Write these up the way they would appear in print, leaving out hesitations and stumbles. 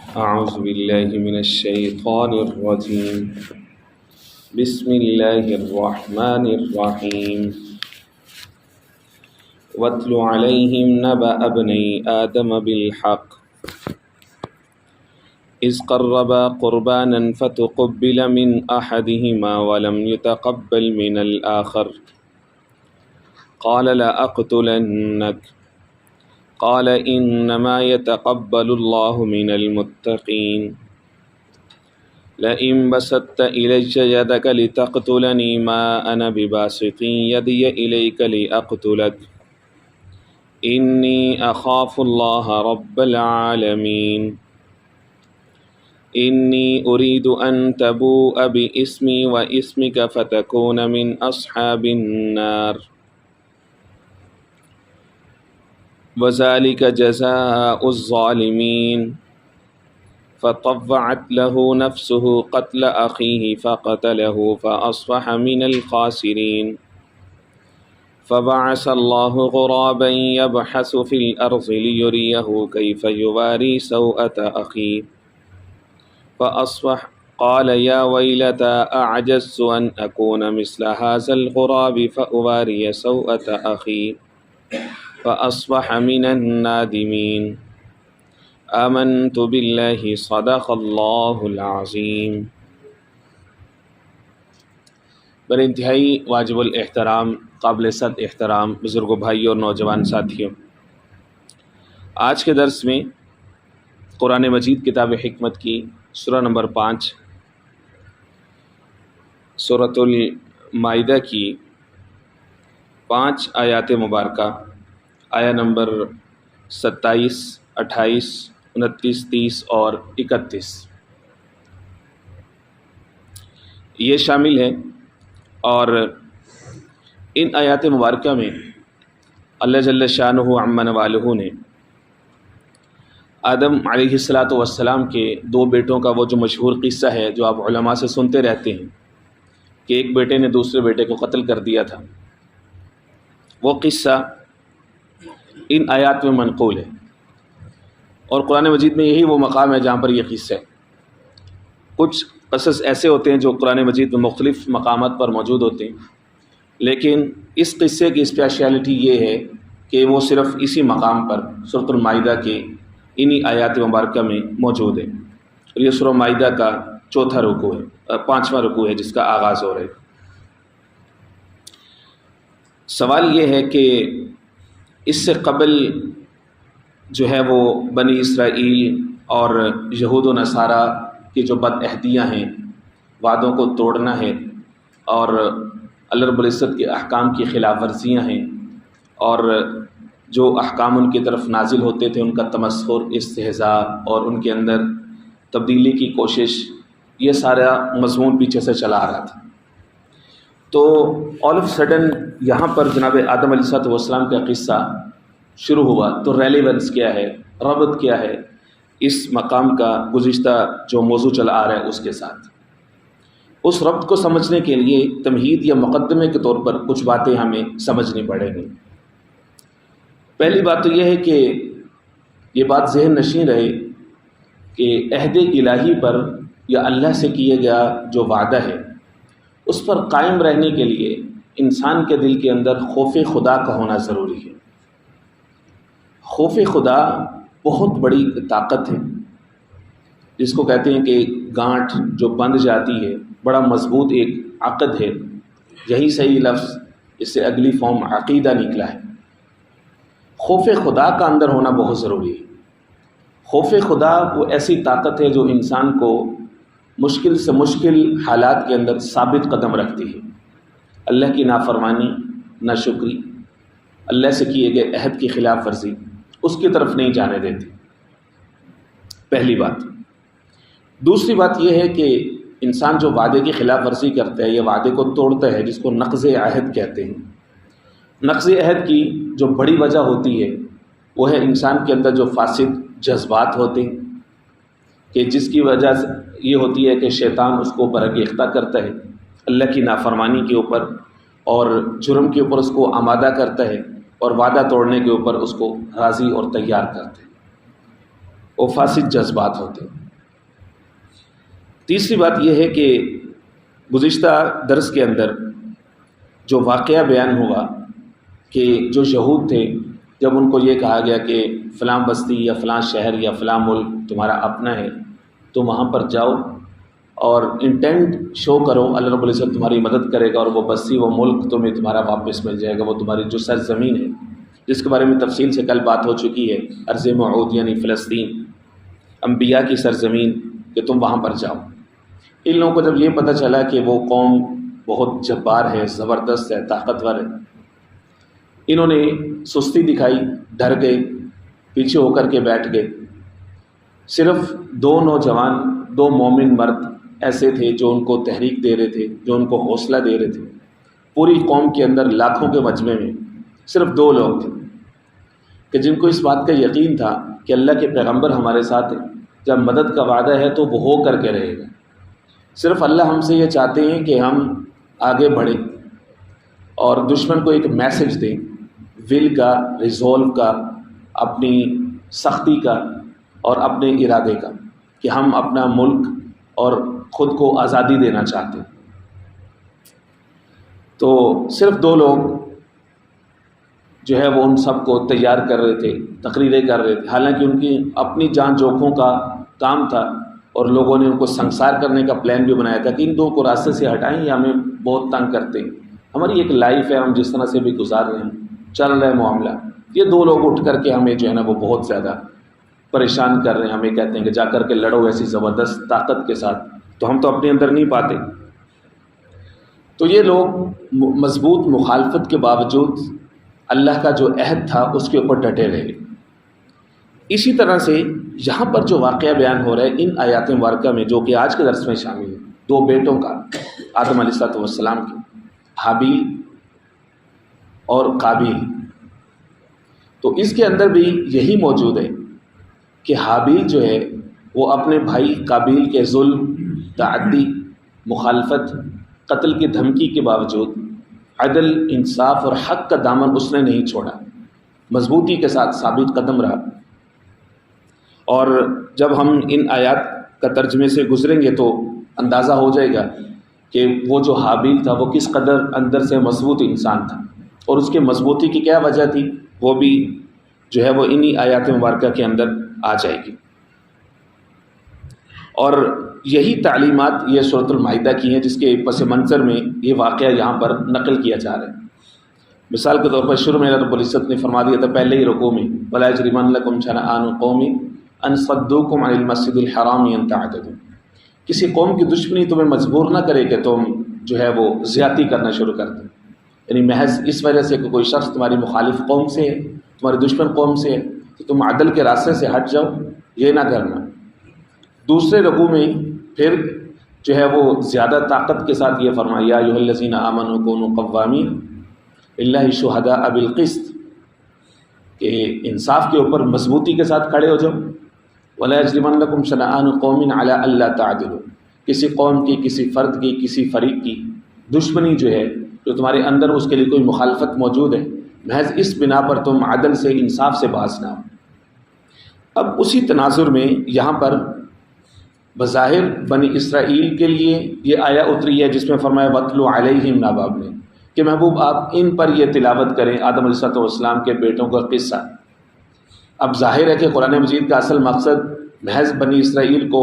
أعوذ بالله من الشيطان الرجيم. بسم الله الرحمن الرحيم. واتل عليهم نبأ ابني آدم بالحق إذ قربا قربانا فتقبل من أحدهما ولم يتقبل من الآخر قال لأقتلنك قال إنما يتقبل الله من المتقين لئن بسطت إلي يدك لتقتلني ما أنا بباسط يدي إليك لأقتلك إني أخاف الله رب العالمين إني أريد أن تبوء بإسمي وإسمك فتكون من أصحاب النار وذلك جزاء الظالمين فطوعت له نفسه قتل أخيه فقتله فأصبح من الخاسرين فبعث الله غرابا يبحث في الأرض ليريه كيف يواري سوءة أخيه فأصبح قال يا ويلتى أعجزت أن أكون مثل هذا الغراب فأواري سوءة أخي فأصبح من النادمين آمنت بالله صدق اللہ العظیم. بر انتہائی واجب الاحترام، قابل صد احترام بزرگوں، بھائیوں اور نوجوان ساتھیوں، آج کے درس میں قرآن مجید کتاب حکمت کی سورہ نمبر 5 سورۃ المائدہ کی 5 آیات مبارکہ، آیا نمبر 27، 28، 29، 30 اور 31 یہ شامل ہے. اور ان آیات مبارکہ میں اللہ جل شانہ عم نوالہ نے آدم علیہ السلام کے 2 بیٹوں کا وہ جو مشہور قصہ ہے جو آپ علماء سے سنتے رہتے ہیں کہ ایک بیٹے نے دوسرے بیٹے کو قتل کر دیا تھا، وہ قصہ ان آیات میں منقول ہے. اور قرآن مجید میں یہی وہ مقام ہے جہاں پر یہ قصہ ہے. کچھ قصص ایسے ہوتے ہیں جو قرآن مجید میں مختلف مقامات پر موجود ہوتے ہیں، لیکن اس قصے کی اسپیشلٹی یہ ہے کہ وہ صرف اسی مقام پر سورۃ المائدہ کے انہی آیات مبارکہ میں موجود ہے. اور یہ سورۃ المائدہ کا 4واں رکوع ہے، 5واں رکوع ہے جس کا آغاز ہو رہا ہے. سوال یہ ہے کہ اس سے قبل جو ہے وہ بنی اسرائیل اور یہود و نصارہ کی جو بد عہدیاں ہیں، وعدوں کو توڑنا ہے، اور اللہ رب العزت کے احکام کی خلاف ورزیاں ہیں، اور جو احکام ان کی طرف نازل ہوتے تھے ان کا تمسخر، استہزاء اور ان کے اندر تبدیلی کی کوشش، یہ سارا مضمون پیچھے سے چلا آ رہا تھا. تو آل آف سڈن یہاں پر جناب آدم علیہ السلام کا قصہ شروع ہوا تو ریلیونس کیا ہے، ربط کیا ہے اس مقام کا گزشتہ جو موضوع چلا آ رہا ہے اس کے ساتھ. اس ربط کو سمجھنے کے لیے تمہید یا مقدمے کے طور پر کچھ باتیں ہمیں سمجھنی پڑیں گی. پہلی بات تو یہ ہے کہ یہ بات ذہن نشین رہے کہ عہد الہی پر یا اللہ سے کیے گیا جو وعدہ ہے اس پر قائم رہنے کے لیے انسان کے دل کے اندر خوف خدا کا ہونا ضروری ہے. خوف خدا بہت بڑی طاقت ہے، جس کو کہتے ہیں کہ گانٹھ جو بندھ جاتی ہے، بڑا مضبوط ایک عقد ہے. یہی صحیح لفظ، اس سے اگلی فارم عقیدہ نکلا ہے. خوف خدا کا اندر ہونا بہت ضروری ہے. خوف خدا وہ ایسی طاقت ہے جو انسان کو مشکل سے مشکل حالات کے اندر ثابت قدم رکھتی ہے. اللہ کی نافرمانی، ناشکری، اللہ سے کیے گئے عہد کی خلاف ورزی اس کی طرف نہیں جانے دیتی. پہلی بات. دوسری بات یہ ہے کہ انسان جو وعدے کی خلاف ورزی کرتا ہے یا وعدے کو توڑتا ہے، جس کو نقض عہد کہتے ہیں. نقض عہد کی جو بڑی وجہ ہوتی ہے وہ ہے انسان کے اندر جو فاسد جذبات ہوتے ہیں، کہ جس کی وجہ سے یہ ہوتی ہے کہ شیطان اس کو برانگیختہ کرتا ہے اللہ کی نافرمانی کے اوپر، اور جرم کے اوپر اس کو آمادہ کرتا ہے، اور وعدہ توڑنے کے اوپر اس کو راضی اور تیار کرتے ہیں. وہ فاسد جذبات ہوتے ہیں۔ تیسری بات یہ ہے کہ گزشتہ درس کے اندر جو واقعہ بیان ہوا کہ جو یہود تھے، جب ان کو یہ کہا گیا کہ فلاں بستی یا فلاں شہر یا فلاں ملک تمہارا اپنا ہے، تو وہاں پر جاؤ اور انٹینٹ شو کرو، اللہ رب العزت تمہاری مدد کرے گا اور وہ بستی وہ ملک تمہیں تمہارا واپس مل جائے گا، وہ تمہاری جو سرزمین ہے جس کے بارے میں تفصیل سے کل بات ہو چکی ہے، ارض موعود یعنی فلسطین، انبیاء کی سرزمین، کہ تم وہاں پر جاؤ۔ ان لوگوں کو جب یہ پتہ چلا کہ وہ قوم بہت جبار ہے، زبردست ہے، طاقتور ہے، انہوں نے سستی دکھائی، ڈر گئے، پیچھے ہو کر کے بیٹھ گئے۔ صرف 2 نوجوان، 2 مومن مرد ایسے تھے جو ان کو تحریک دے رہے تھے، جو ان کو حوصلہ دے رہے تھے۔ پوری قوم کے اندر لاکھوں کے مجمع میں صرف 2 لوگ تھے کہ جن کو اس بات کا یقین تھا کہ اللہ کے پیغمبر ہمارے ساتھ ہیں، جب مدد کا وعدہ ہے تو وہ ہو کر کے رہے گا۔ صرف اللہ ہم سے یہ چاہتے ہیں کہ ہم آگے بڑھیں اور دشمن کو ایک میسج دیں، ول کا، ریزولو کا، اپنی سختی کا اور اپنے ارادے کا، کہ ہم اپنا ملک اور خود کو آزادی دینا چاہتے ہیں۔ تو صرف 2 لوگ جو ہے وہ ان سب کو تیار کر رہے تھے، تقریریں کر رہے تھے، حالانکہ ان کی اپنی جان جوکھوں کا کام تھا، اور لوگوں نے ان کو سنسار کرنے کا پلان بھی بنایا تھا کہ ان 2 کو راستے سے ہٹائیں، یہ ہمیں بہت تنگ کرتے ہیں، ہماری ایک لائف ہے، ہم جس طرح سے بھی گزار رہے ہیں، چل رہا ہے معاملہ، یہ 2 لوگ اٹھ کر کے ہمیں جو ہے نا وہ بہت زیادہ پریشان کر رہے ہیں، ہمیں کہتے ہیں کہ جا کر کے لڑو ایسی زبردست طاقت کے ساتھ، تو ہم تو اپنے اندر نہیں پاتے۔ تو یہ لوگ مضبوط مخالفت کے باوجود اللہ کا جو عہد تھا اس کے اوپر ڈٹے رہے۔ اسی طرح سے یہاں پر جو واقعہ بیان ہو رہا ہے ان آیات مبارکہ میں، جو کہ آج کے درس میں شامل ہے، 2 بیٹوں کا، آدم علیہ السلام کے، حابیل اور قابیل، تو اس کے اندر بھی یہی موجود ہے کہ حابیل جو ہے وہ اپنے بھائی قابیل کے ظلم، تعدی، مخالفت، قتل کی دھمکی کے باوجود عدل، انصاف اور حق کا دامن اس نے نہیں چھوڑا، مضبوطی کے ساتھ ثابت قدم رہا۔ اور جب ہم ان آیات کا ترجمے سے گزریں گے تو اندازہ ہو جائے گا کہ وہ جو حابیل تھا وہ کس قدر اندر سے مضبوط انسان تھا، اور اس کے مضبوطی کی کیا وجہ تھی، وہ بھی جو ہے وہ انہی آیات مبارکہ کے اندر آ جائے گی۔ اور یہی تعلیمات یہ سورۃ المائدہ کی ہیں، جس کے پس منظر میں یہ واقعہ یہاں پر نقل کیا جا رہا ہے۔ مثال کے طور پر شروع میں اللہ رب العزت نے فرما دیا تھا پہلے ہی رکوع میں، وَلَا يَجْرِمَنَّكُمْ شَنَآنُ قَوْمٍ أَن صَدُّوكُمْ عَنِ الْمَسْجِدِ الْحَرَامِ أَن تَعْتَدُوا، کسی قوم کی دشمنی تمہیں مجبور نہ کرے کہ تم جو ہے وہ زیادتی کرنا شروع کر دو، یعنی محض اس وجہ سے کہ کوئی شخص تمہاری مخالف قوم سے ہے، تمہاری دشمن قوم سے ہے، تو تم عدل کے راستے سے ہٹ جاؤ، یہ نہ کرنا۔ دوسرے رکوع میں پھر جو ہے وہ زیادہ طاقت کے ساتھ یہ فرمایا، یا ایھا الذین آمنوا کونوا قوامین للہ شہداء بالقسط، کہ انصاف کے اوپر مضبوطی کے ساتھ کھڑے ہو جاؤ۔ ولا یجرمنکم شنآن قوم علی الا تعدلوا، کسی قوم کی، کسی فرد کی، کسی فریق کی دشمنی جو ہے، جو تمہارے اندر اس کے لیے کوئی مخالفت موجود ہے، محض اس بنا پر تم عدل سے، انصاف سے باز نہ ہو۔ اب اسی تناظر میں یہاں پر بظاہر بنی اسرائیل کے لیے یہ آیا اتری ہے جس میں فرمایا وَاتْلُ عَلَيْهِمْ نَبَأَ ابْنَيْ، کہ محبوب آپ ان پر یہ تلاوت کریں آدم علیہ السلام کے بیٹوں کا قصہ۔ اب ظاہر ہے کہ قرآن مجید کا اصل مقصد محض بنی اسرائیل کو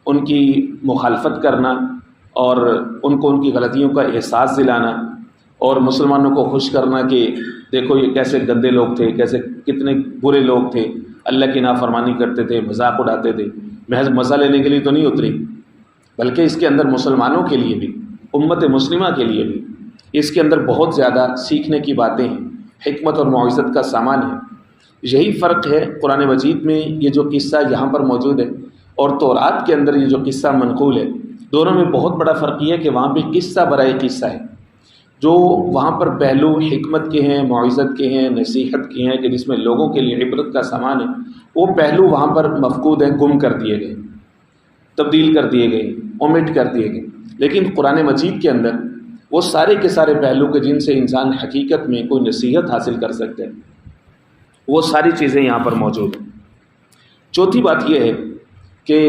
ان کی مخالفت کرنا اور ان کو ان کی غلطیوں کا احساس دلانا اور مسلمانوں کو خوش کرنا کہ دیکھو یہ کیسے گندے لوگ تھے، کیسے کتنے برے لوگ تھے، اللہ کی نافرمانی کرتے تھے، مذاق اڑاتے تھے۔ محض مزہ لینے کے لیے تو نہیں اتری، بلکہ اس کے اندر مسلمانوں کے لیے بھی، امت مسلمہ کے لیے بھی اس کے اندر بہت زیادہ سیکھنے کی باتیں ہیں، حکمت اور موعظت کا سامان ہے۔ یہی فرق ہے قرآن مجید میں یہ جو قصہ یہاں پر موجود ہے اور تورات کے اندر یہ جو قصہ منقول ہے، دونوں میں بہت بڑا فرق یہ ہے کہ وہاں پہ قصہ برائے قصہ ہے، جو وہاں پر پہلو حکمت کے ہیں، موعظت کے ہیں، نصیحت کے ہیں، کہ جس میں لوگوں کے لیے عبرت کا سامان ہے، وہ پہلو وہاں پر مفقود ہیں، گم کر دیے گئے، تبدیل کر دیے گئے، اومٹ کر دیے گئے۔ لیکن قرآن مجید کے اندر وہ سارے کے سارے پہلو کہ جن سے انسان حقیقت میں کوئی نصیحت حاصل کر سکتے ہیں، وہ ساری چیزیں یہاں پر موجود ہیں۔ چوتھی بات یہ ہے کہ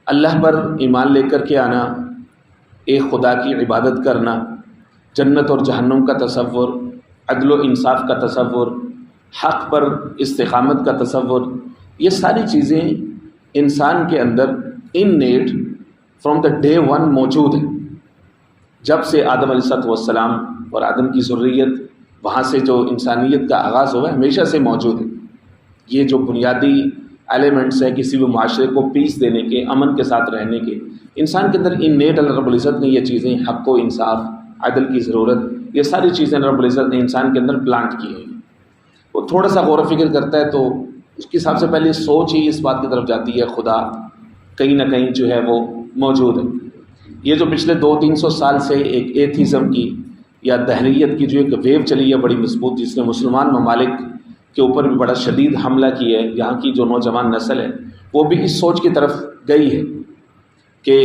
اللہ پر ایمان لے کر کے آنا، ایک خدا کی عبادت کرنا، جنت اور جہنم کا تصور، عدل و انصاف کا تصور، حق پر استقامت کا تصور، یہ ساری چیزیں انسان کے اندر innate from the day one موجود ہیں۔ جب سے آدم علیہ السلام اور آدم کی ذریت، وہاں سے جو انسانیت کا آغاز ہوا ہے، ہمیشہ سے موجود ہے۔ یہ جو بنیادی ایلیمنٹس ہیں کسی بھی معاشرے کو پیس دینے کے، امن کے ساتھ رہنے کے، انسان کے اندر انیٹ اللہ رب العزت نے یہ چیزیں، حق و انصاف، عدل کی ضرورت، یہ ساری چیزیں اللہ رب العزت نے انسان کے اندر پلانٹ کی ہیں۔ وہ تھوڑا سا غور و فکر کرتا ہے تو اس کی سب سے پہلے سوچ ہی اس بات کی طرف جاتی ہے خدا کہیں نہ کہیں جو ہے وہ موجود ہے۔ یہ جو پچھلے 200-300 سال سے ایک ایتھیزم کی یا دہریت کی جو ایک ویو چلی ہے بڑی مضبوط، جس نے مسلمان ممالک کے اوپر بھی بڑا شدید حملہ کیا ہے، یہاں کی جو نوجوان نسل ہے وہ بھی اس سوچ کی طرف گئی ہے کہ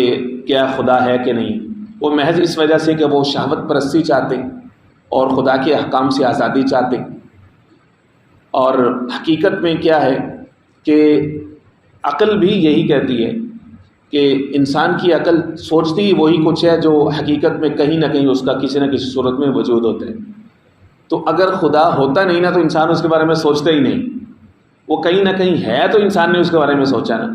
کیا خدا ہے کہ نہیں۔ وہ محض اس وجہ سے کہ وہ شہوت پرستی چاہتے اور خدا کے احکام سے آزادی چاہتے، اور حقیقت میں کیا ہے کہ عقل بھی یہی کہتی ہے کہ انسان کی عقل سوچتی ہی وہی کچھ ہے جو حقیقت میں کہیں نہ کہیں اس کا کسی نہ کسی صورت میں وجود ہوتا ہے۔ تو اگر خدا ہوتا نہیں نا تو انسان اس کے بارے میں سوچتا ہی نہیں، وہ کہیں نہ کہیں ہے تو انسان نے اس کے بارے میں سوچا نا۔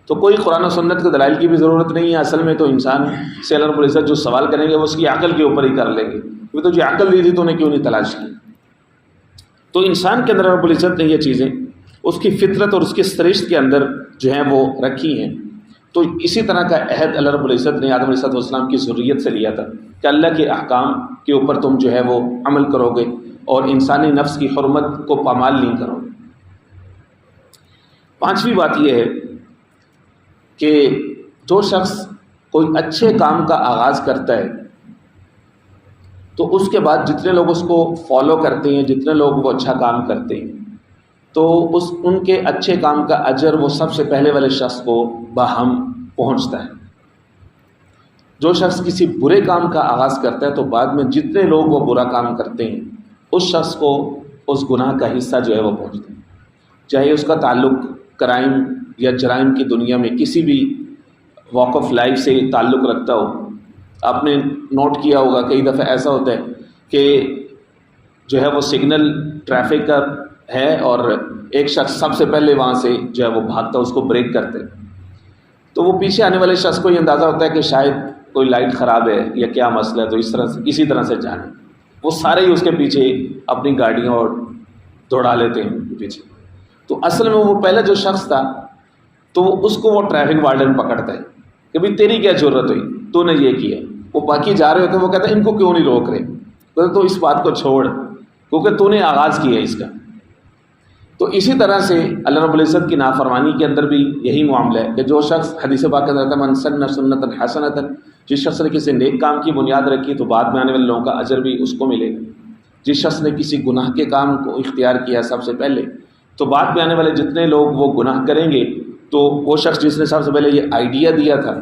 تو کوئی قرآن و سنت کے دلائل کی بھی ضرورت نہیں ہے، اصل میں تو انسان سے اللہ رب العزت جو سوال کریں گے وہ اس کی عقل کے اوپر ہی کر لیں گے، وہ تو جو عقل دی تھی تو انہیں کیوں نہیں تلاش کی۔ تو انسان کے اندر رب العزت نے یہ چیزیں اس کی فطرت اور اس کی سرشت کے اندر جو ہیں وہ رکھی ہیں۔ تو اسی طرح کا عہد اللہ رب العزت نے آدم علیہ السلام کی ذریت سے لیا تھا کہ اللہ کے احکام کے اوپر تم جو ہے وہ عمل کرو گے اور انسانی نفس کی حرمت کو پامال نہیں کرو گے۔ پانچویں بات یہ ہے کہ جو شخص کوئی اچھے کام کا آغاز کرتا ہے تو اس کے بعد جتنے لوگ اس کو فالو کرتے ہیں، جتنے لوگ وہ اچھا کام کرتے ہیں، تو ان کے اچھے کام کا اجر وہ سب سے پہلے والے شخص کو باہم پہنچتا ہے۔ جو شخص کسی برے کام کا آغاز کرتا ہے تو بعد میں جتنے لوگ وہ برا کام کرتے ہیں اس شخص کو اس گناہ کا حصہ جو ہے وہ پہنچتا ہے، چاہے اس کا تعلق کرائم یا جرائم کی دنیا میں کسی بھی واک آف لائف سے تعلق رکھتا ہو۔ آپ نے نوٹ کیا ہوگا کئی دفعہ ایسا ہوتا ہے کہ جو ہے وہ سگنل ٹریفک کا ہے اور ایک شخص سب سے پہلے وہاں سے جو ہے وہ بھاگتا ہے، اس کو بریک کرتے، تو وہ پیچھے آنے والے شخص کو یہ اندازہ ہوتا ہے کہ شاید کوئی لائٹ خراب ہے یا کیا مسئلہ ہے، تو اسی طرح سے جانے، وہ سارے ہی اس کے پیچھے اپنی گاڑیاں اور دوڑا لیتے ہیں پیچھے۔ تو اصل میں وہ پہلا جو شخص تھا تو اس کو وہ ٹریفک وارڈن پکڑتا ہے کہ بھئی تیری کیا ضرورت ہوئی، تو نے یہ کیا۔ وہ باقی جا رہے ہوتے ہیں، وہ کہتا ہے ان کو کیوں نہیں روک رہے، تو اس بات کو چھوڑ کیونکہ تو نے آغاز کیا ہے اس کا۔ تو اسی طرح سے اللہ رب العزت کی نافرمانی کے اندر بھی یہی معاملہ ہے کہ جو شخص حدیث پاک کے اندر من سن سنتا حسنۃ، جس شخص نے کسی نیک کام کی بنیاد رکھی تو بعد میں آنے والے لوگوں کا اجر بھی اس کو ملے گا۔ جس شخص نے کسی گناہ کے کام کو اختیار کیا سب سے پہلے تو بعد میں آنے والے جتنے لوگ وہ گناہ کریں گے، تو وہ شخص جس نے سب سے پہلے یہ آئیڈیا دیا تھا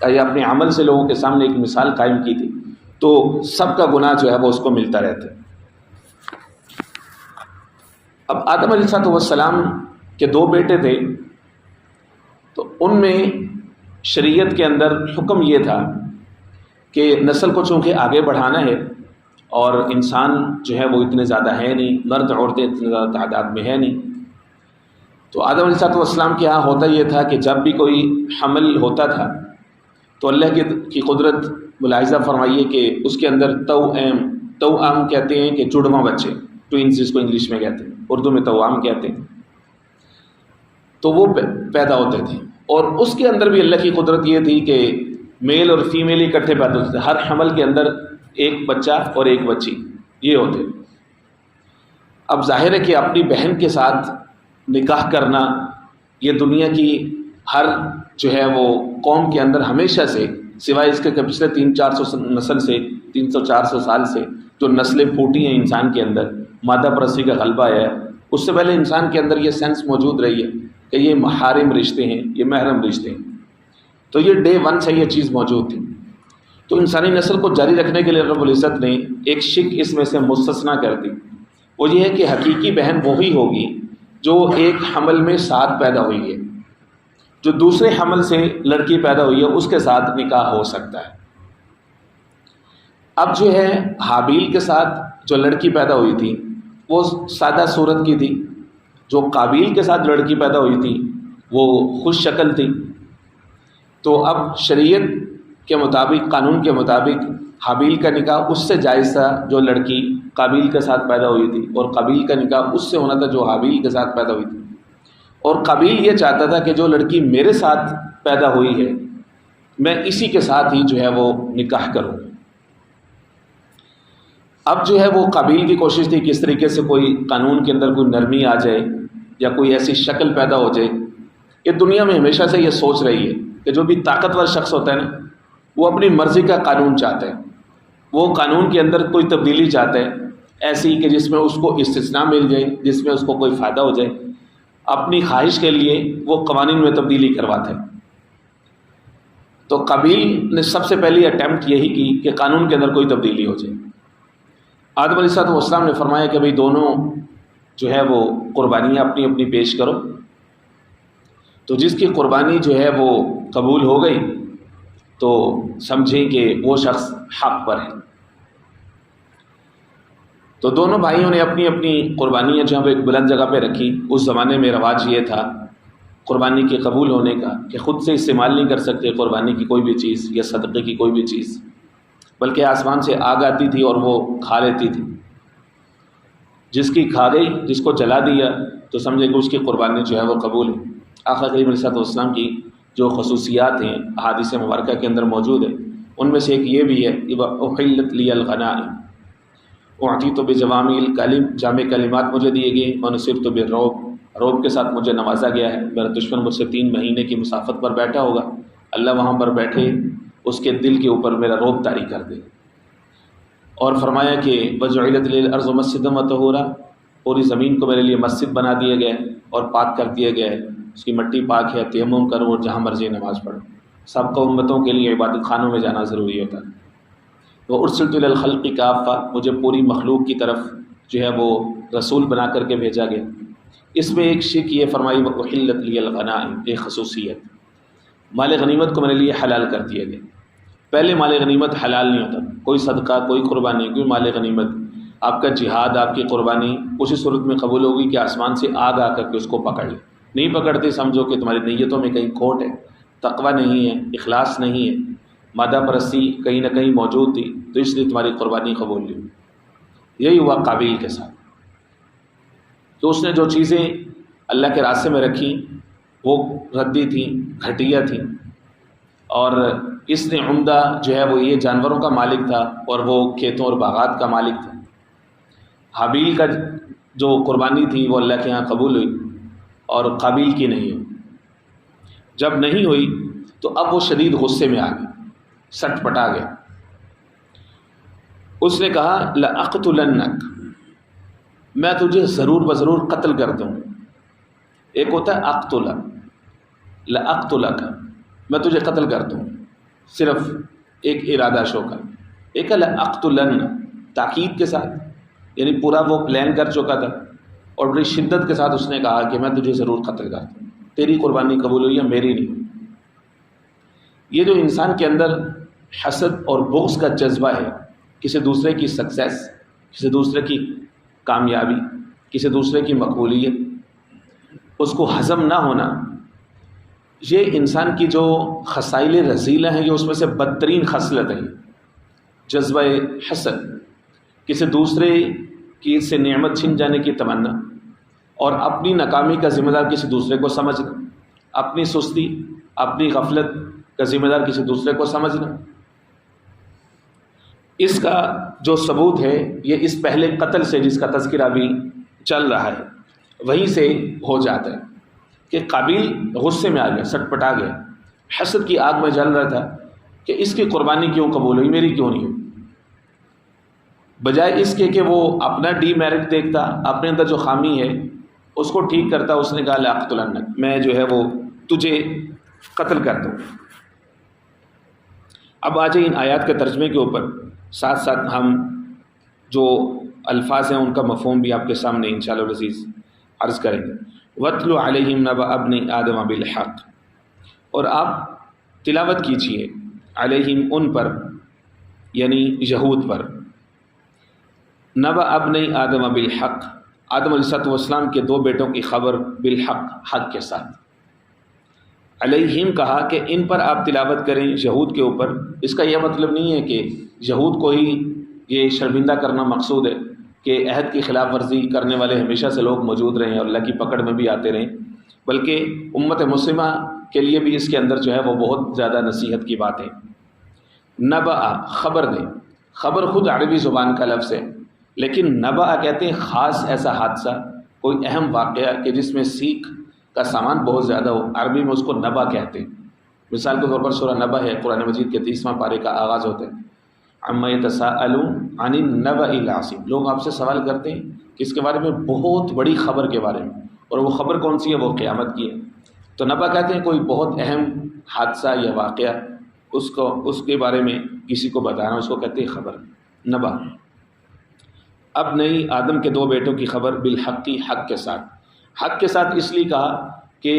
یا اپنے عمل سے لوگوں کے سامنے ایک مثال قائم کی تھی، تو سب کا گناہ جو ہے وہ اس کو ملتا رہتا ہے۔ اب آدم علیہ السلام کے 2 بیٹے تھے، تو ان میں شریعت کے اندر حکم یہ تھا کہ نسل کو چونکہ آگے بڑھانا ہے اور انسان جو ہے وہ اتنے زیادہ ہے نہیں، مرد عورتیں اتنے زیادہ تعداد میں ہے نہیں، تو آدم علیہ السلام کے ہاں ہوتا یہ تھا کہ جب بھی کوئی حمل ہوتا تھا تو اللہ کی قدرت ملاحظہ فرمائیے کہ اس کے اندر توأم کہتے ہیں کہ جڑواں بچے، ٹوئنز جس کو انگلش میں کہتے ہیں، اردو میں توأم کہتے ہیں، تو وہ پیدا ہوتے تھے۔ اور اس کے اندر بھی اللہ کی قدرت یہ تھی کہ میل اور فیمیل اکٹھے پیدا ہوتے تھے، ہر حمل کے اندر ایک بچہ اور ایک بچی یہ ہوتے۔ اب ظاہر ہے کہ اپنی بہن کے ساتھ نکاح کرنا یہ دنیا کی ہر جو ہے وہ قوم کے اندر ہمیشہ سے، سوائے اس کے کہ پچھلے 300-400 نسل سے 300-400 سال سے جو نسلیں پھوٹی ہیں انسان کے اندر، مادہ پرستی کا غلبہ ہے، اس سے پہلے انسان کے اندر یہ سینس موجود رہی ہے کہ یہ محارم رشتے ہیں، یہ محرم رشتے ہیں، تو یہ ڈے 1 سے یہ چیز موجود تھی۔ تو انسانی نسل کو جاری رکھنے کے لیے رب العزت نے ایک شق اس میں سے مستثنا کر دی، وہ یہ ہے کہ حقیقی بہن وہی ہوگی جو ایک حمل میں ساتھ پیدا ہوئی ہے، جو دوسرے حمل سے لڑکی پیدا ہوئی ہے اس کے ساتھ نکاح ہو سکتا ہے۔ اب جو ہے حابیل کے ساتھ جو لڑکی پیدا ہوئی تھی وہ سادہ صورت کی تھی، جو قابیل کے ساتھ لڑکی پیدا ہوئی تھی وہ خوش شکل تھی۔ تو اب شریعت کے مطابق، قانون کے مطابق حابیل کا نکاح اس سے جائز تھا جو لڑکی قابیل کے ساتھ پیدا ہوئی تھی، اور قابیل کا نکاح اس سے ہونا تھا جو حابیل کے ساتھ پیدا ہوئی تھی۔ اور قابیل یہ چاہتا تھا کہ جو لڑکی میرے ساتھ پیدا ہوئی ہے میں اسی کے ساتھ ہی جو ہے وہ نکاح کروں۔ اب جو ہے وہ قابیل کی کوشش تھی کہ اس طریقے سے کوئی قانون کے اندر کوئی نرمی آ جائے یا کوئی ایسی شکل پیدا ہو جائے۔ یہ دنیا میں ہمیشہ سے یہ سوچ رہی ہے کہ جو بھی طاقتور شخص ہوتا ہے نا وہ اپنی مرضی کا قانون چاہتا ہے، وہ قانون کے اندر کوئی تبدیلی چاہتا ہے ایسی کہ جس میں اس کو استثناء مل جائے، جس میں اس کو کوئی فائدہ ہو جائے، اپنی خواہش کے لیے وہ قوانین میں تبدیلی کرواتا ہے۔ تو قابیل نے سب سے پہلی اٹیمپٹ یہی کی کہ قانون کے اندر کوئی تبدیلی ہو جائے۔ آدم علیہ السلام نے فرمایا کہ بھئی دونوں جو ہے وہ قربانیاں اپنی اپنی پیش کرو۔ تو جس کی قربانی جو ہے وہ قبول ہو گئی تو سمجھیں کہ وہ شخص حق پر ہے۔ تو دونوں بھائیوں نے اپنی اپنی قربانیاں جو ہے ایک بلند جگہ پہ رکھی۔ اس زمانے میں رواج یہ تھا قربانی کے قبول ہونے کا کہ خود سے استعمال نہیں کر سکتے قربانی کی کوئی بھی چیز یا صدقے کی کوئی بھی چیز، بلکہ آسمان سے آگ آتی تھی اور وہ کھا لیتی تھی۔ جس کی کھا گئی، جس کو جلا دیا تو سمجھے کہ اس کی قربانی جو ہے وہ قبول ہے۔ آقا کریم علیہ السلام کی جو خصوصیات ہیں احادیث مبارکہ کے اندر موجود ہے، ان میں سے ایک یہ بھی ہے کہ احلت لی الغنائم اعطیت بجوامع الکلم، جامع کلمات مجھے دیے گئے، ونصرت بالرعب، رعب کے ساتھ مجھے نوازا گیا ہے۔ میرا دشمن مجھ سے 3 مہینے کی مسافت پر بیٹھا ہوگا، اللہ وہاں پر بیٹھے اس کے دل کے اوپر میرا رعب طاری کر دے۔ اور فرمایا کہ وجعلت لی الارض مسجدا وطہورا، پوری زمین کو میرے لیے مسجد بنا دیا گیا ہے اور پاک کر دیا گیا ہے، اس کی مٹی پاک ہے، تیمم کرو اور جہاں مرضی نماز پڑھو۔ سب کو امتوں کے لیے عبادت خانوں میں جانا ضروری ہوتا ہے۔ وارسلت الی الخلق کافہ، مجھے پوری مخلوق کی طرف جو ہے وہ رسول بنا کر کے بھیجا گیا۔ اس میں ایک شک یہ فرمائی وحلت لی الغنائم، ایک خصوصیت، مال غنیمت کو میرے لیے حلال کر دیا گیا۔ پہلے مال غنیمت حلال نہیں ہوتا، کوئی صدقہ، کوئی قربانی، کوئی مال غنیمت، آپ کا جہاد، آپ کی قربانی اسی صورت میں قبول ہوگی کہ آسمان سے آگ آ کر کے اس کو پکڑ لے۔ نہیں پکڑتے سمجھو کہ تمہاری نیتوں میں کہیں کھوٹ ہے، تقوی نہیں ہے، اخلاص نہیں ہے، مادہ پرستی کہیں نہ کہیں موجود تھی، تو اس لیے تمہاری قربانی قبول نہیں ہوئی۔ یہی ہوا قابیل کے ساتھ۔ تو اس نے جو چیزیں اللہ کے راستے میں رکھی وہ ردی تھیں، گھٹیا تھیں، اور اس نے عمدہ جو ہے وہ یہ جانوروں کا مالک تھا اور وہ کھیتوں اور باغات کا مالک تھا۔ حابیل کا جو قربانی تھی وہ اللہ کے ہاں قبول ہوئی اور قابیل کی نہیں ہوئی۔ جب نہیں ہوئی تو اب وہ شدید غصے میں آ گیا، سٹ پٹا گیا۔ اس نے کہا لأقتلنک، میں تجھے ضرور بضرور قتل کر دوں۔ ایک ہوتا ہے اقتل، لأقتلک، میں تجھے قتل کر دوں، صرف ایک ارادہ شو کر۔ ایک ہے لأقتلن، تاکید کے ساتھ، یعنی پورا وہ پلان کر چکا تھا اور بڑی شدت کے ساتھ اس نے کہا کہ میں تجھے ضرور قتل کر دوں، تیری قربانی قبول ہوئی ہے، میری نہیں ہوئی۔ یہ جو انسان کے اندر حسد اور بغض کا جذبہ ہے، کسی دوسرے کی سکسیس، کسی دوسرے کی کامیابی، کسی دوسرے کی مقبولیت، اس کو ہضم نہ ہونا، یہ انسان کی جو خصائل رذیلہ ہیں، یہ اس میں سے بدترین خصلت ہے۔ جذبہ حسد، کسی دوسرے کی سے نعمت چھن جانے کی تمنا، اور اپنی ناکامی کا ذمہ دار کسی دوسرے کو سمجھنا، اپنی سستی، اپنی غفلت کا ذمہ دار کسی دوسرے کو سمجھنا، اس کا جو ثبوت ہے یہ اس پہلے قتل سے جس کا تذکرہ بھی چل رہا ہے وہیں سے ہو جاتا ہے کہ قابیل غصے میں آ گیا، سٹ پٹا گیا، حسد کی آگ میں جل رہا تھا کہ اس کی قربانی کیوں قبول ہوئی، میری کیوں نہیں ہوئی۔ بجائے اس کے کہ وہ اپنا ڈی میرٹ دیکھتا، اپنے اندر جو خامی ہے اس کو ٹھیک کرتا، اس نے کہا لأقتلنک، میں جو ہے وہ تجھے قتل کر دوں۔ اب آ جائیں ان آیات کے ترجمے کے اوپر، ساتھ ساتھ ہم جو الفاظ ہیں ان کا مفہوم بھی آپ کے سامنے انشاءاللہ العزیز عرض کریں گے۔ وَاتْلُ عَلَيْهِمْ نَبَأَ ابْنِ آدَمَ بِالْحَقِّ، اور آپ تلاوت کیجئے علیہم ان پر، یعنی یہود پر، نبأ ابن آدم بالحق، آدم علیہ السلام کے دو بیٹوں کی خبر، بالحق، حق کے ساتھ۔ علیہم کہا کہ ان پر آپ تلاوت کریں، یہود کے اوپر۔ اس کا یہ مطلب نہیں ہے کہ یہود کو ہی یہ شرمندہ کرنا مقصود ہے کہ عہد کی خلاف ورزی کرنے والے ہمیشہ سے لوگ موجود رہیں اور اللہ کی پکڑ میں بھی آتے رہیں، بلکہ امت مسلمہ کے لیے بھی اس کے اندر جو ہے وہ بہت زیادہ نصیحت کی بات ہے۔ نبأ، خبر دیں، خبر خود عربی زبان کا لفظ ہے، لیکن نبأ کہتے ہیں خاص ایسا حادثہ، کوئی اہم واقعہ کہ جس میں سیکھ کا سامان بہت زیادہ ہو، عربی میں اس کو نبأ کہتے ہیں۔ مثال کے طور پر سورہ نبأ ہے، قرآن مجید کے 30واں پارے کا آغاز ہوتا ہے، عما یتساءلون عن النبأ العظیم، لوگ آپ سے سوال کرتے ہیں کس کے بارے میں؟ بہت بڑی خبر کے بارے میں، اور وہ خبر کون سی ہے؟ وہ قیامت کی ہے۔ تو نبأ کہتے ہیں کوئی بہت اہم حادثہ یا واقعہ، اس کے بارے میں کسی کو بتانا، اس کو کہتے ہیں خبر، نبأ۔ اب نئی آدم کے دو بیٹوں کی خبر، بالحقی، حق کے ساتھ۔ حق کے ساتھ اس لیے کہا کہ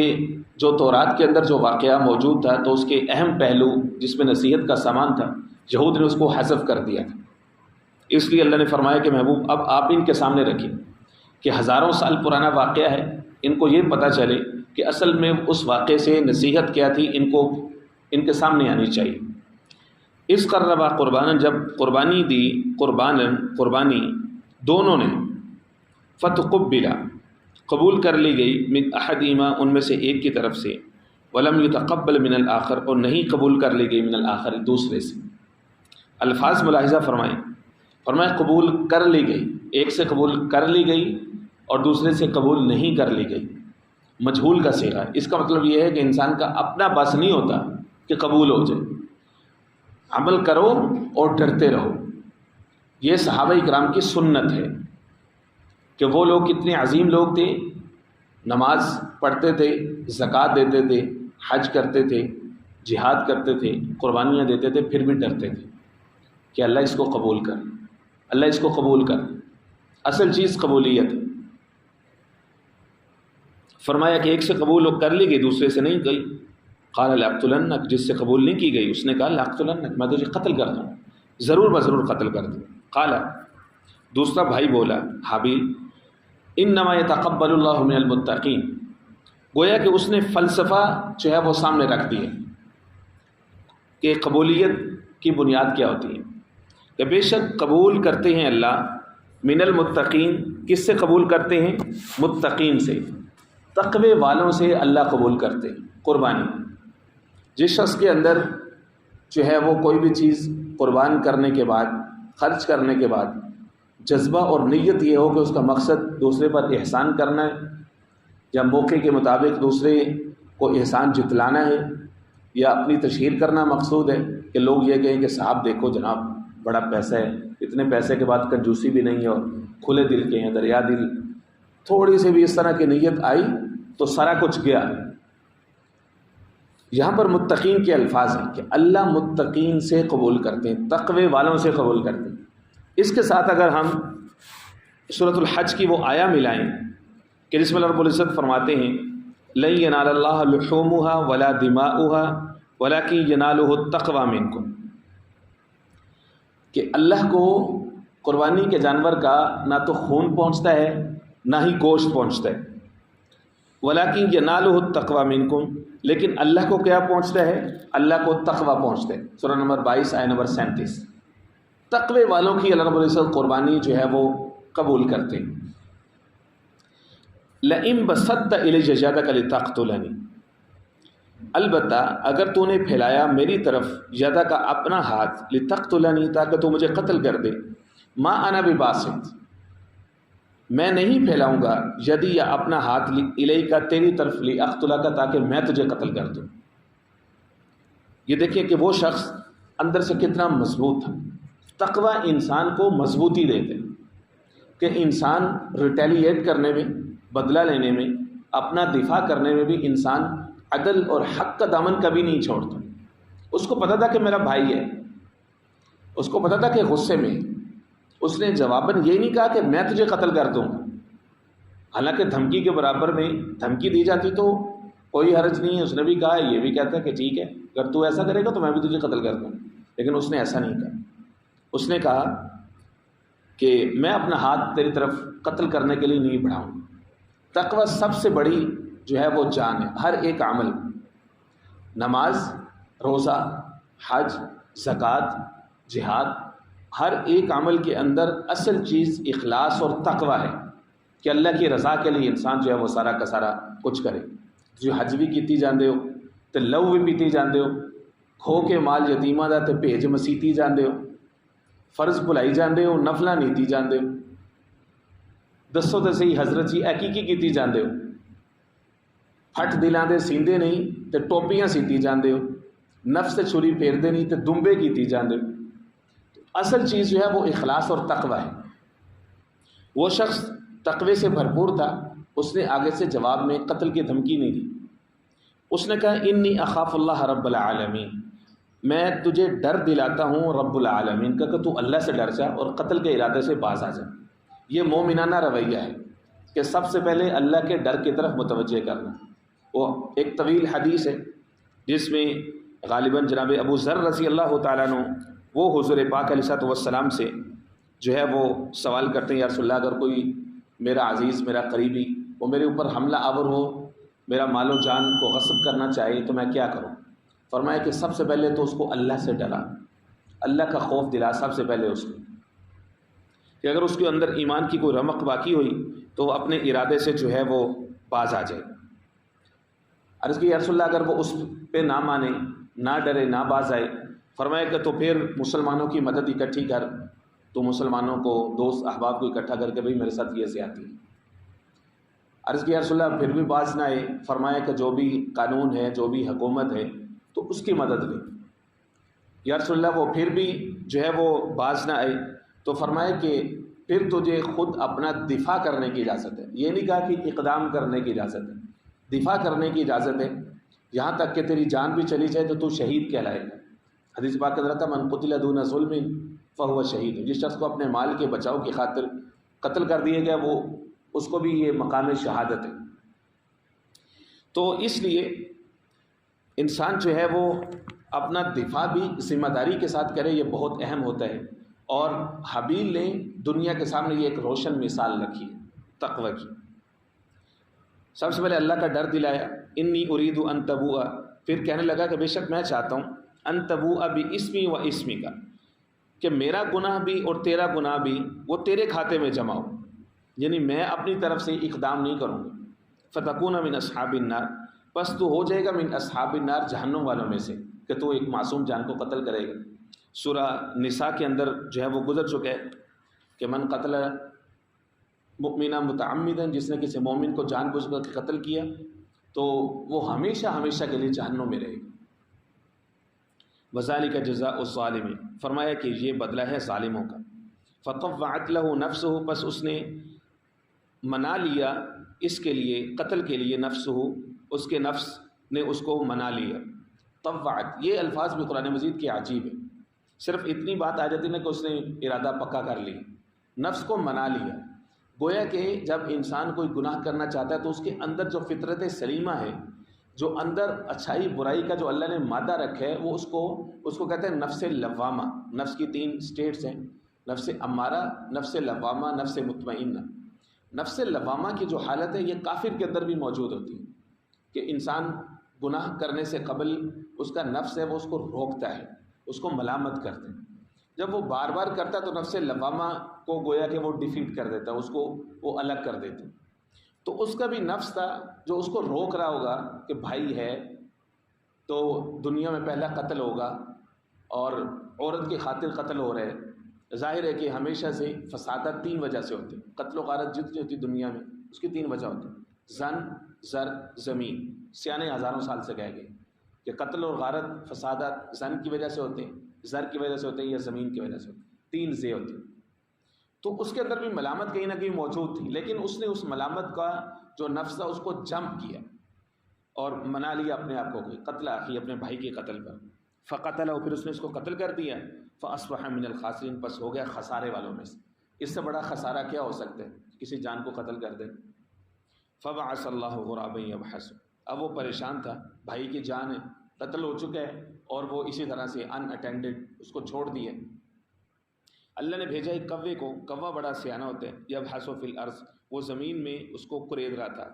جو تورات کے اندر جو واقعہ موجود تھا تو اس کے اہم پہلو جس میں نصیحت کا سامان تھا، یہود نے اس کو حذف کر دیا تھا۔ اس لیے اللہ نے فرمایا کہ محبوب اب آپ ان کے سامنے رکھیں کہ ہزاروں سال پرانا واقعہ ہے، ان کو یہ پتہ چلے کہ اصل میں اس واقعے سے نصیحت کیا تھی، ان کو ان کے سامنے آنی چاہیے۔ اس قربا قرباناً، جب قربانی دی، قربانی دونوں نے، فتقبلا، قبول کر لی گئی، من احدہما، ان میں سے ایک کی طرف سے، ولم یتقبل من الآخر، اور نہیں قبول کر لی گئی من الآخر، دوسرے سے۔ الفاظ ملاحظہ فرمائیں، قبول کر لی گئی، ایک سے قبول کر لی گئی اور دوسرے سے قبول نہیں کر لی گئی، مجہول کا صیغہ۔ اس کا مطلب یہ ہے کہ انسان کا اپنا بس نہیں ہوتا کہ قبول ہو جائے، عمل کرو اور ڈرتے رہو۔ یہ صحابہ اکرام کی سنت ہے کہ وہ لوگ کتنے عظیم لوگ تھے، نماز پڑھتے تھے، زکوٰۃ دیتے تھے، حج کرتے تھے، جہاد کرتے تھے، قربانیاں دیتے تھے، پھر بھی ڈرتے تھے کہ اللہ اس کو قبول کر، اللہ اس کو قبول کر۔ اصل چیز قبولیت ہے۔ فرمایا کہ ایک سے قبول کر لی گئی، دوسرے سے نہیں گئی۔ قال لأقتلنک، جس سے قبول نہیں کی گئی اس نے کہا لأقتلنک، میں تجھے قتل کرتا ہوں، ضرور بضرور قتل کر دوں۔ قال، دوسرا بھائی بولا حابیل، انما یتقبل اللہ من المتقین، گویا کہ اس نے فلسفہ جو ہے وہ سامنے رکھ دیا کہ قبولیت کی بنیاد کیا ہوتی ہے، کہ بے شک قبول کرتے ہیں اللہ من المتقین، کس سے قبول کرتے ہیں؟ متقین سے، تقوی والوں سے اللہ قبول کرتے ہیں قربانی۔ جس شخص کے اندر جو ہے وہ کوئی بھی چیز قربان کرنے کے بعد، خرچ کرنے کے بعد جذبہ اور نیت یہ ہو کہ اس کا مقصد دوسرے پر احسان کرنا ہے، یا موقع کے مطابق دوسرے کو احسان جتلانا ہے، یا اپنی تشہیر کرنا مقصود ہے کہ لوگ یہ کہیں کہ صاحب دیکھو جناب بڑا پیسہ ہے، اتنے پیسے کے بعد کنجوسی بھی نہیں ہے اور کھلے دل کے ہیں، دریا دل، تھوڑی سی بھی اس طرح کی نیت آئی تو سارا کچھ گیا۔ یہاں پر متقین کے الفاظ ہیں کہ اللہ متقین سے قبول کرتے ہیں، تقوی والوں سے قبول کرتے ہیں۔ اس کے ساتھ اگر ہم سورۃ الحج کی وہ آیا ملائیں کہ جس میں اللہ رب العزت فرماتے ہیں لن ینال اللہ لحومها ولا دماؤها ولکن ینالہ التقوی منکم، کہ اللہ کو قربانی کے جانور کا نہ تو خون پہنچتا ہے نہ ہی گوشت پہنچتا ہے، ولیکن ینالہ التقوی منکم، لیکن اللہ کو کیا پہنچتا ہے؟ اللہ کو تقوی پہنچتا ہے۔ سورہ نمبر 22 آیت نمبر 37، تقوی والوں کی اللہ رب العزت قربانی جو ہے وہ قبول کرتے ہیں۔ لئن بسطت الی یدک لتقتلنی، البتہ اگر تو نے پھیلایا میری طرف یدک کا اپنا ہاتھ، لتقتلنی، تاکہ تو مجھے قتل کر دے، ما انا بباسط، میں نہیں پھیلاؤں گا، یدی یا اپنا ہاتھ، الیک تیری طرف، لاقتلک تاکہ میں تجھے قتل کر دوں۔ یہ دیکھیں کہ وہ شخص اندر سے کتنا مضبوط تھا۔ تقوی انسان کو مضبوطی دیتے کہ انسان ریٹیلیٹ کرنے میں، بدلہ لینے میں، اپنا دفاع کرنے میں بھی انسان عدل اور حق کا دامن کبھی نہیں چھوڑتا۔ اس کو پتہ تھا کہ میرا بھائی ہے، اس کو پتہ تھا کہ غصے میں اس نے جواباً یہ نہیں کہا کہ میں تجھے قتل کر دوں گا، حالانکہ دھمکی کے برابر میں دھمکی دی جاتی تو کوئی حرج نہیں ہے، اس نے بھی کہا، یہ بھی کہتا ہے کہ ٹھیک ہے اگر تو ایسا کرے گا تو میں بھی تجھے قتل کر دوں، لیکن اس نے ایسا نہیں کہا۔ اس نے کہا کہ میں اپنا ہاتھ تیری طرف قتل کرنے کے لیے نہیں بڑھاؤں۔ تقوی سب سے بڑی جو ہے وہ جان ہے۔ ہر ایک عمل، نماز، روزہ، حج، زکوٰۃ، جہاد، ہر ایک عمل کے اندر اصل چیز اخلاص اور تقوی ہے کہ اللہ کی رضا کے لیے انسان جو ہے وہ سارا کا سارا کچھ کرے۔ جو حج بھی کیتی جاندے ہو تو لو بھی پیتی جاندے ہو، کھو کے مال یتیماں دا تے بھیج مسیتی جاندے ہو، فرض بھلائی جاندے ہو، نفلاں نیتی جاندے ہو، دسو تے صحیح حضرت جی اے کی کیتی جاندے ہو، پھٹ دلاں دے سیندے نہیں تے ٹوپیاں سیتی جاندے ہو، نفس تے چھری پھیردے نہیں تے دمبے کیتی جاندے ہو۔ اصل چیز جو ہے وہ اخلاص اور تقوی ہے۔ وہ شخص تقوی سے بھرپور تھا، اس نے آگے سے جواب میں قتل کی دھمکی نہیں دی۔ اس نے کہا انی اخاف اللہ رب العالمین، میں تجھے ڈر دلاتا ہوں رب العالمین کا کہ تو اللہ سے ڈر جا اور قتل کے ارادے سے باز آ جا۔ یہ مومنانہ رویہ ہے کہ سب سے پہلے اللہ کے ڈر کی طرف متوجہ کرنا۔ وہ ایک طویل حدیث ہے جس میں غالباً جناب ابو ذر رضی اللہ تعالیٰ عنہ وہ حضور پاک علیہ السلام سے جو ہے وہ سوال کرتے ہیں، یا رسول اللہ اگر کوئی میرا عزیز، میرا قریبی وہ میرے اوپر حملہ آور ہو، میرا مال و جان کو غصب کرنا چاہے تو میں کیا کروں؟ فرمایا کہ سب سے پہلے تو اس کو اللہ سے ڈرا، اللہ کا خوف دلا سب سے پہلے اس کو، کہ اگر اس کے اندر ایمان کی کوئی رمق باقی ہوئی تو وہ اپنے ارادے سے جو ہے وہ باز آ جائے۔ عرض کی یا رسول اللہ اگر وہ اس پہ نہ مانے، نہ ڈرے، نہ باز آئے، فرمایا کہ تو پھر مسلمانوں کی مدد اکٹھی کر، تو مسلمانوں کو، دوست احباب کو اکٹھا کر کے بھئی میرے ساتھ یہ زیادتی ہے۔ عرض کی یا رسول اللہ پھر بھی باز نہ آئے، فرمایا کہ جو بھی قانون ہے، جو بھی حکومت ہے تو اس کی مدد لے۔ یا رسول اللہ وہ پھر بھی جو ہے وہ باز نہ آئے تو فرمایا کہ پھر تجھے خود اپنا دفاع کرنے کی اجازت ہے۔ یہ نہیں کہا کہ اقدام کرنے کی اجازت ہے، دفاع کرنے کی اجازت ہے، یہاں تک کہ تیری جان بھی چلی جائے تو شہید کہلائے گا۔ حدیث پاک حضرت من قتل دون ظلم فہو شہید، جس شخص کو اپنے مال کے بچاؤ کی خاطر قتل کر دیا گیا وہ اس کو بھی یہ مقام شہادت ہے۔ تو اس لیے انسان جو ہے وہ اپنا دفاع بھی ذمہ داری کے ساتھ کرے، یہ بہت اہم ہوتا ہے۔ اور حابیل نے دنیا کے سامنے یہ ایک روشن مثال رکھی ہے تقوی کی۔ سب سے پہلے اللہ کا ڈر دلایا، انی ارید ان تبوء، پھر کہنے لگا کہ بے شک میں چاہتا ہوں ان تبوء باسمی و اسمی کا، کہ میرا گناہ بھی اور تیرا گناہ بھی وہ تیرے کھاتے میں جمع ہو، یعنی میں اپنی طرف سے اقدام نہیں کروں گا۔ فتکون من اصحاب النار، پس تو ہو جائے گا من اصحاب النار، جہنم والوں میں سے، کہ تو ایک معصوم جان کو قتل کرے گا۔ سورہ نساء کے اندر جو ہے وہ گزر چکا ہے کہ من قتل مؤمنا متعمدا، جس نے کسی مومن کو جان بوجھ کر قتل کیا تو وہ ہمیشہ ہمیشہ کے لیے جہنم میں رہے گا۔ وذالک جزاء الظالمین، فرمایا کہ یہ بدلہ ہے ظالموں کا۔ فطوعت له نفسہ، پس اس نے منا لیا اس کے لیے، قتل کے لیے، نفسہ، اس کے نفس نے اس کو منا لیا۔ طوعت، یہ الفاظ بھی قرآن مجید کے عجیب ہے، صرف اتنی بات آ جاتی ہے کہ اس نے ارادہ پکا کر لیا، نفس کو منا لیا۔ گویا کہ جب انسان کوئی گناہ کرنا چاہتا ہے تو اس کے اندر جو فطرت سلیمہ ہے، جو اندر اچھائی برائی کا جو اللہ نے مادہ رکھا ہے، وہ اس کو کہتے ہیں نفس لوامہ۔ نفس کی 3 سٹیٹس ہیں، نفس امارہ، نفس لوامہ، نفس مطمئنہ۔ نفس لوامہ کی جو حالت ہے یہ کافر کے اندر بھی موجود ہوتی ہے، کہ انسان گناہ کرنے سے قبل اس کا نفس ہے وہ اس کو روکتا ہے، اس کو ملامت کرتے ہیں۔ جب وہ بار بار کرتا ہے تو نفس لوامہ کو گویا کہ وہ ڈیفیٹ کر دیتا ہے، اس کو وہ الگ کر دیتے ہیں۔ تو اس کا بھی نفس تھا جو اس کو روک رہا ہوگا کہ بھائی ہے تو دنیا میں پہلا قتل ہوگا، اور عورت کی خاطر قتل ہو رہے ہیں۔ ظاہر ہے کہ ہمیشہ سے فسادات 3 وجہ سے ہوتے ہیں، قتل و غارت جتنی ہوتی دنیا میں اس کی 3 وجہ ہوتی ہیں، زن، زر، زمین۔ سیانے ہزاروں سال سے کہہ گئے کہ قتل اور غارت، فسادات زن کی وجہ سے ہوتے ہیں، زر کی وجہ سے ہوتے ہیں، یا زمین کی وجہ سے ہوتے ہیں، 3 زے ہوتے ہیں۔ تو اس کے اندر بھی ملامت کہیں نہ کہیں موجود تھی، لیکن اس نے اس ملامت کا جو نفس تھا اس کو جمپ کیا اور منا لیا اپنے آپ کو، قتل اخی، اپنے بھائی کے قتل پر۔ فقتلہ، پھر اس نے اس کو قتل کر دیا۔ فاصبح من الخاسرین، پس ہو گیا خسارے والوں میں سے۔ اس سے بڑا خسارہ کیا ہو سکتا ہے؟ کسی جان کو قتل کر دے۔ فبعث اللہ غرابا یبحث، اب وہ پریشان تھا، بھائی کی جان ہے، قتل ہو چکا ہے، اور وہ اسی طرح سے ان اٹینڈڈ اس کو چھوڑ دیا۔ اللہ نے بھیجا ایک کوے کو، کوا بڑا سیانہ ہوتا ہے، یبحث فی الارض، وہ زمین میں اس کو کرید رہا تھا،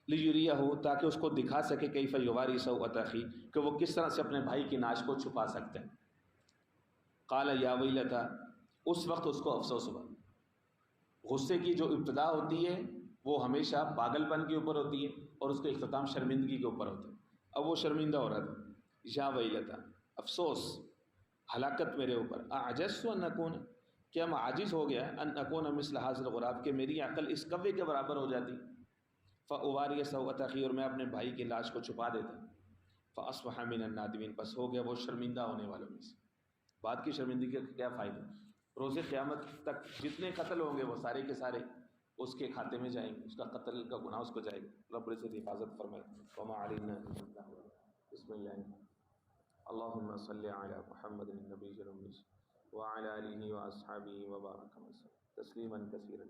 لیریہ ہو، تاکہ اس کو دکھا سکے کیف یواری سوءۃ اخی، کہ وہ کس طرح سے اپنے بھائی کی ناش کو چھپا سکتا ہے۔ قال یا ویلتہ، اس وقت اس کو افسوس ہوا۔ غصے کی جو ابتدا ہوتی ہے وہ ہمیشہ پاگل پن کے اوپر ہوتی ہے، اور اس کا اختتام شرمندگی کے اوپر ہوتا ہے۔ اب وہ شرمندہ ہو رہا تھا، یا ویلتہ، افسوس، ہلاکت میرے اوپر، اعجزت ان اکون، کیا میں عاجز ہو گیا ان اکون مثل ھذا الغراب، کہ میری عقل اس کوے کے برابر ہو جاتی، فاواری سوءۃ اخی، اور میں اپنے بھائی کی لاش کو چھپا دیتا، فاصبح من النادمین، بس ہو گیا وہ شرمندہ ہونے والوں میں سے۔ بعد کی شرمندگی کا کیا فائدہ؟ روز قیامت تک جتنے قتل ہوں گے وہ سارے کے سارے اس کے کھاتے میں جائیں گے، اس کا قتل کا گناہ اس کو جائے گا۔ رب العزت حفاظت فرمائے۔ وما علینا الا البلاغ۔ بسم اللہ، اللهم صل على محمد النبي الأمي وعلى آله وأصحابه وبارك وسلم تسليما كثيرا،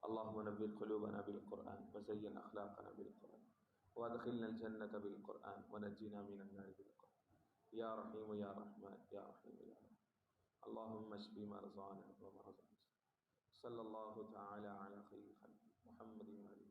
اللهم نبّر قلوبنا بالقرآن وزين أخلاقنا بالقرآن وادخلنا الجنة بالقرآن ونجنا من النار بالقرآن، يا رحيم يا رحمن يا رحيم يا رحمن، اللهم اشف مرضانا ومرضى المسلمين، صلى الله تعالى على خير خلق محمد وعلى